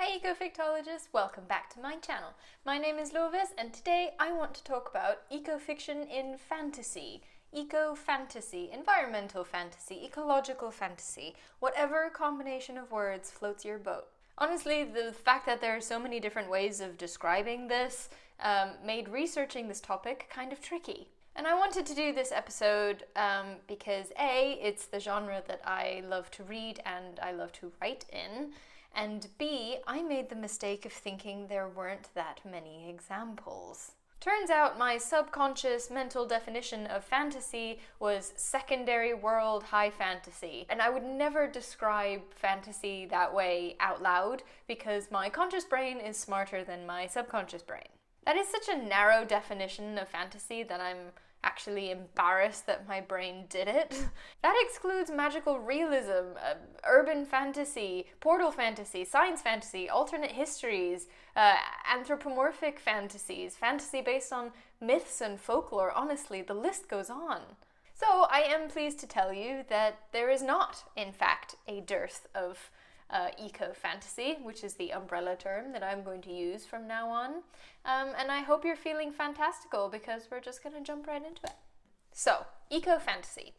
Hey Ecofictologists, welcome back to my channel. My name is Lovis and today I want to talk about ecofiction in fantasy. Eco-fantasy, environmental fantasy, ecological fantasy, whatever combination of words floats your boat. Honestly, the fact that there are so many different ways of describing this made researching this topic kind of tricky. And I wanted to do this episode because A, it's the genre that I love to read and I love to write in, and B, I made the mistake of thinking there weren't that many examples. Turns out my subconscious mental definition of fantasy was secondary world high fantasy, and I would never describe fantasy that way out loud because my conscious brain is smarter than my subconscious brain. That is such a narrow definition of fantasy that I'm actually embarrassed that my brain did it. That excludes magical realism, urban fantasy, portal fantasy, science fantasy, alternate histories, anthropomorphic fantasies, fantasy based on myths and folklore. Honestly, the list goes on. So I am pleased to tell you that there is not, in fact, a dearth of eco-fantasy, which is the umbrella term that I'm going to use from now on. And I hope you're feeling fantastical because we're just going to jump right into it. So, eco-fantasy.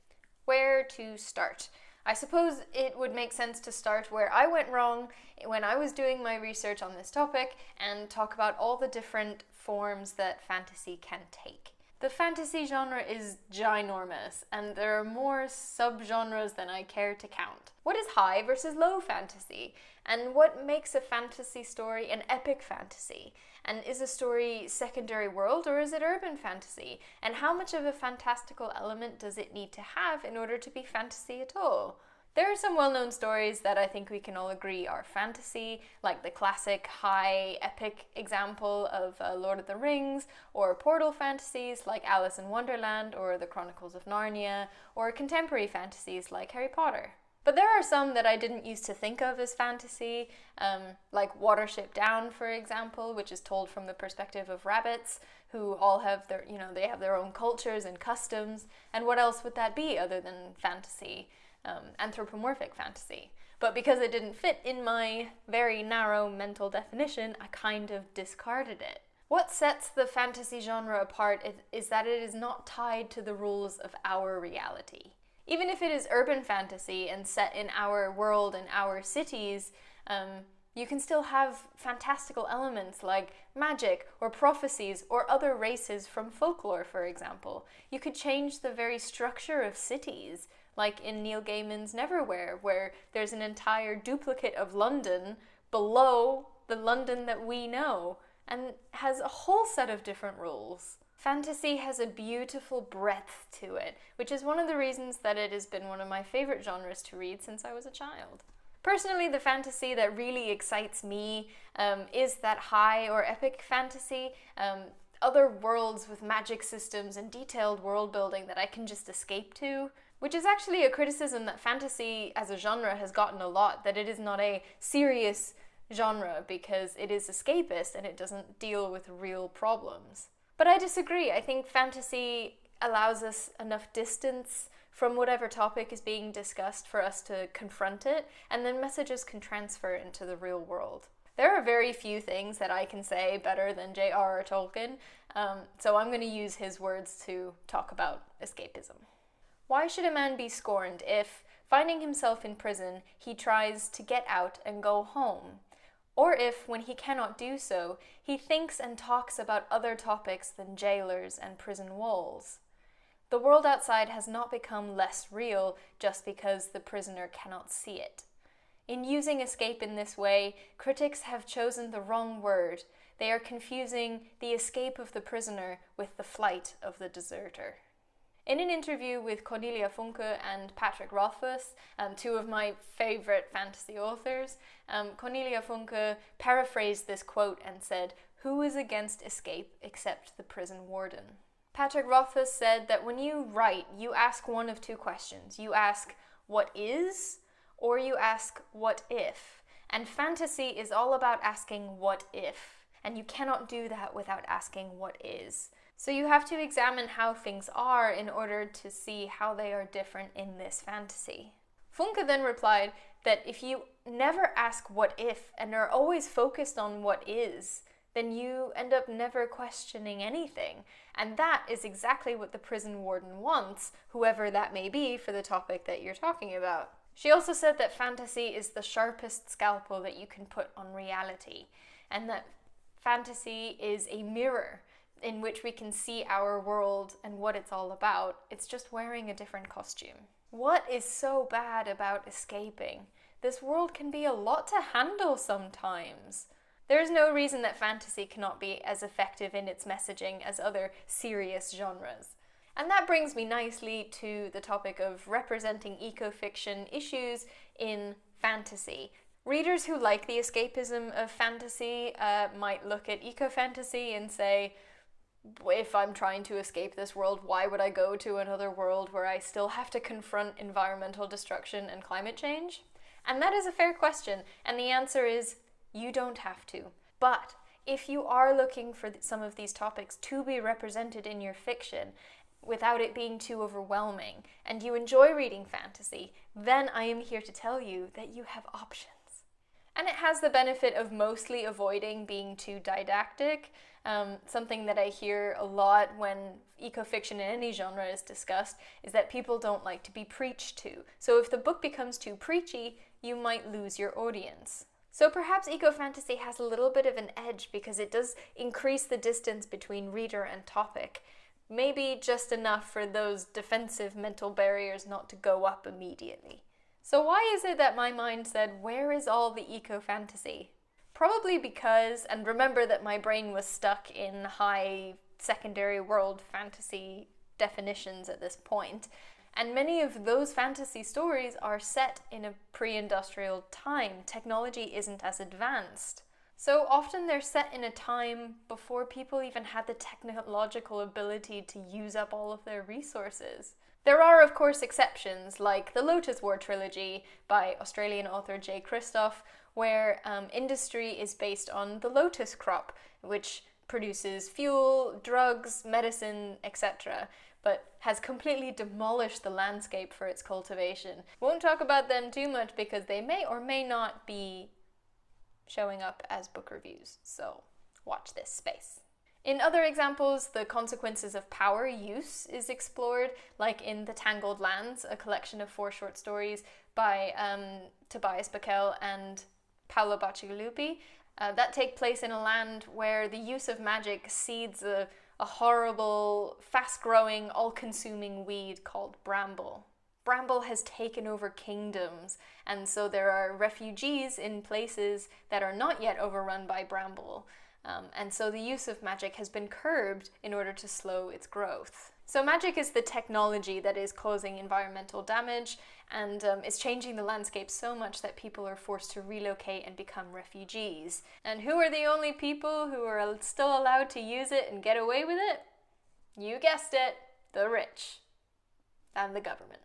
Where to start? I suppose it would make sense to start where I went wrong when I was doing my research on this topic and talk about all the different forms that fantasy can take. The fantasy genre is ginormous, and there are more subgenres than I care to count. What is high versus low fantasy? And what makes a fantasy story an epic fantasy? And is a story secondary world or is it urban fantasy? And how much of a fantastical element does it need to have in order to be fantasy at all? There are some well-known stories that I think we can all agree are fantasy, like the classic high epic example of Lord of the Rings, or portal fantasies like Alice in Wonderland or the Chronicles of Narnia, or contemporary fantasies like Harry Potter. But there are some that I didn't used to think of as fantasy, like Watership Down, for example, which is told from the perspective of rabbits, who all have their, they have their own cultures and customs, and what else would that be other than fantasy? Anthropomorphic fantasy. But because it didn't fit in my very narrow mental definition, I kind of discarded it. What sets the fantasy genre apart is that it is not tied to the rules of our reality. Even if it is urban fantasy and set in our world and our cities, you can still have fantastical elements like magic or prophecies or other races from folklore, for example. You could change the very structure of cities, like in Neil Gaiman's Neverwhere, where there's an entire duplicate of London below the London that we know, and has a whole set of different rules. Fantasy has a beautiful breadth to it, which is one of the reasons that it has been one of my favorite genres to read since I was a child. Personally, the fantasy that really excites me is that high or epic fantasy, other worlds with magic systems and detailed world building that I can just escape to, which is actually a criticism that fantasy as a genre has gotten a lot, that it is not a serious genre because it is escapist and it doesn't deal with real problems. But I disagree. I think fantasy allows us enough distance from whatever topic is being discussed for us to confront it, and then messages can transfer into the real world. There are very few things that I can say better than J.R.R. Tolkien, so I'm going to use his words to talk about escapism. Why should a man be scorned if, finding himself in prison, he tries to get out and go home? Or if, when he cannot do so, he thinks and talks about other topics than jailers and prison walls? The world outside has not become less real just because the prisoner cannot see it. In using escape in this way, critics have chosen the wrong word. They are confusing the escape of the prisoner with the flight of the deserter. In an interview with Cornelia Funke and Patrick Rothfuss, two of my favorite fantasy authors, Cornelia Funke paraphrased this quote and said, "Who is against escape except the prison warden?" Patrick Rothfuss said that when you write, you ask one of two questions. You ask, what is? Or you ask, what if? And fantasy is all about asking what if. And you cannot do that without asking what is. So you have to examine how things are in order to see how they are different in this fantasy. Funke then replied, that if you never ask what if and are always focused on what is, then you end up never questioning anything. And that is exactly what the prison warden wants, whoever that may be for the topic that you're talking about. She also said that fantasy is the sharpest scalpel that you can put on reality, and that fantasy is a mirror in which we can see our world and what it's all about. It's just wearing a different costume. What is so bad about escaping? This world can be a lot to handle sometimes. There is no reason that fantasy cannot be as effective in its messaging as other serious genres. And that brings me nicely to the topic of representing ecofiction issues in fantasy. Readers who like the escapism of fantasy might look at ecofantasy and say, if I'm trying to escape this world, why would I go to another world where I still have to confront environmental destruction and climate change? And that is a fair question, and the answer is, you don't have to. But if you are looking for some of these topics to be represented in your fiction, without it being too overwhelming, and you enjoy reading fantasy, then I am here to tell you that you have options. And it has the benefit of mostly avoiding being too didactic. Something that I hear a lot when ecofiction in any genre is discussed is that people don't like to be preached to. So if the book becomes too preachy, you might lose your audience. So perhaps ecofantasy has a little bit of an edge because it does increase the distance between reader and topic. Maybe just enough for those defensive mental barriers not to go up immediately. So why is it that my mind said, where is all the eco-fantasy? Probably because, and remember that my brain was stuck in high secondary world fantasy definitions at this point, and many of those fantasy stories are set in a pre-industrial time. Technology isn't as advanced. So often they're set in a time before people even had the technological ability to use up all of their resources. There are, of course, exceptions, like the Lotus War trilogy by Australian author J. Christoph, where industry is based on the lotus crop, which produces fuel, drugs, medicine, etc., but has completely demolished the landscape for its cultivation. Won't talk about them too much because they may or may not be showing up as book reviews, so watch this space. In other examples, the consequences of power use is explored, like in The Tangled Lands, a collection of 4 short stories by Tobias Buckell and Paolo Bacigalupi, that take place in a land where the use of magic seeds a horrible, fast-growing, all-consuming weed called bramble. Bramble has taken over kingdoms, and so there are refugees in places that are not yet overrun by bramble. And so the use of magic has been curbed in order to slow its growth. So magic is the technology that is causing environmental damage and is changing the landscape so much that people are forced to relocate and become refugees. And who are the only people who are still allowed to use it and get away with it? You guessed it, the rich and the government.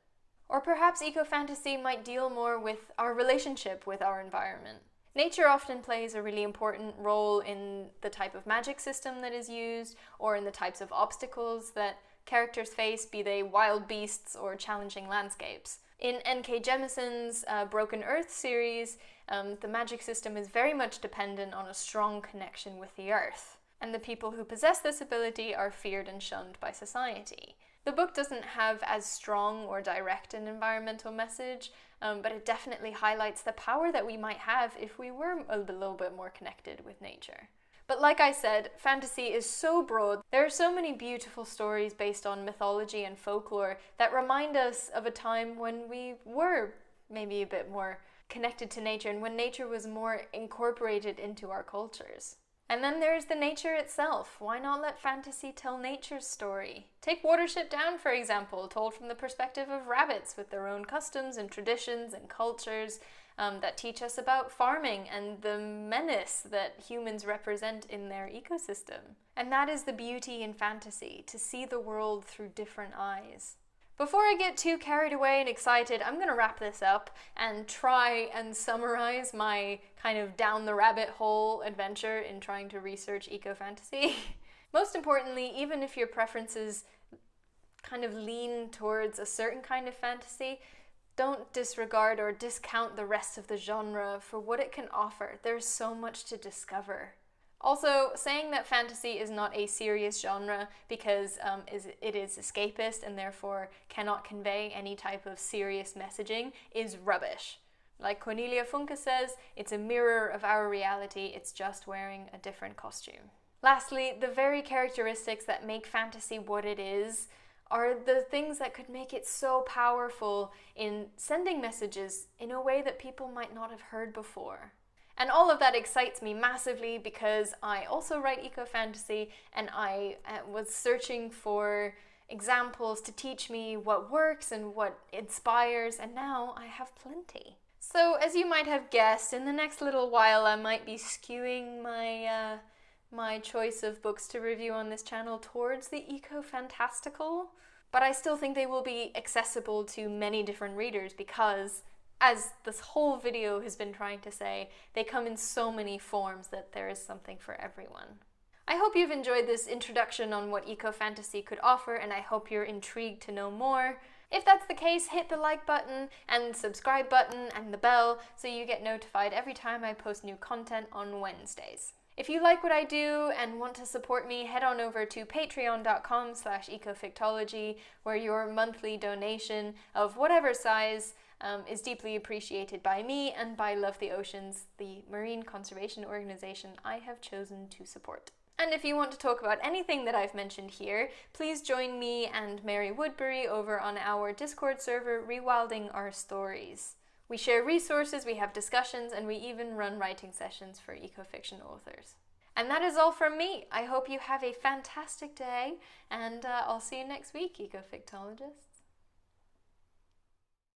Or perhaps ecofantasy might deal more with our relationship with our environment. Nature often plays a really important role in the type of magic system that is used, or in the types of obstacles that characters face, be they wild beasts or challenging landscapes. In N.K. Jemison's Broken Earth series, the magic system is very much dependent on a strong connection with the earth, and the people who possess this ability are feared and shunned by society. The book doesn't have as strong or direct an environmental message, but it definitely highlights the power that we might have if we were a little bit more connected with nature. But like I said, fantasy is so broad. There are so many beautiful stories based on mythology and folklore that remind us of a time when we were maybe a bit more connected to nature and when nature was more incorporated into our cultures. And then there's the nature itself. Why not let fantasy tell nature's story? Take Watership Down, for example, told from the perspective of rabbits with their own customs and traditions and cultures that teach us about farming and the menace that humans represent in their ecosystem. And that is the beauty in fantasy, to see the world through different eyes. Before I get too carried away and excited, I'm going to wrap this up and try and summarize my kind of down the rabbit hole adventure in trying to research ecofantasy. Most importantly, even if your preferences kind of lean towards a certain kind of fantasy, Don't disregard or discount the rest of the genre for what it can offer. There's so much to discover. Also, saying that fantasy is not a serious genre because it is escapist and therefore cannot convey any type of serious messaging is rubbish. Like Cornelia Funke says, it's a mirror of our reality, it's just wearing a different costume. Lastly, the very characteristics that make fantasy what it is are the things that could make it so powerful in sending messages in a way that people might not have heard before. And all of that excites me massively because I also write eco-fantasy, and I was searching for examples to teach me what works and what inspires, and now I have plenty. So as you might have guessed, in the next little while I might be skewing my choice of books to review on this channel towards the eco-fantastical, but I still think they will be accessible to many different readers because, as this whole video has been trying to say, they come in so many forms that there is something for everyone. I hope you've enjoyed this introduction on what eco-fantasy could offer, and I hope you're intrigued to know more. If that's the case, hit the like button and subscribe button and the bell so you get notified every time I post new content on Wednesdays. If you like what I do and want to support me, head on over to patreon.com/ecofictology, where your monthly donation of whatever size is deeply appreciated by me and by Love the Oceans, the marine conservation organization I have chosen to support. And if you want to talk about anything that I've mentioned here, please join me and Mary Woodbury over on our Discord server, Rewilding Our Stories. We share resources, we have discussions, and we even run writing sessions for ecofiction authors. And that is all from me. I hope you have a fantastic day, and I'll see you next week, Ecofictologists.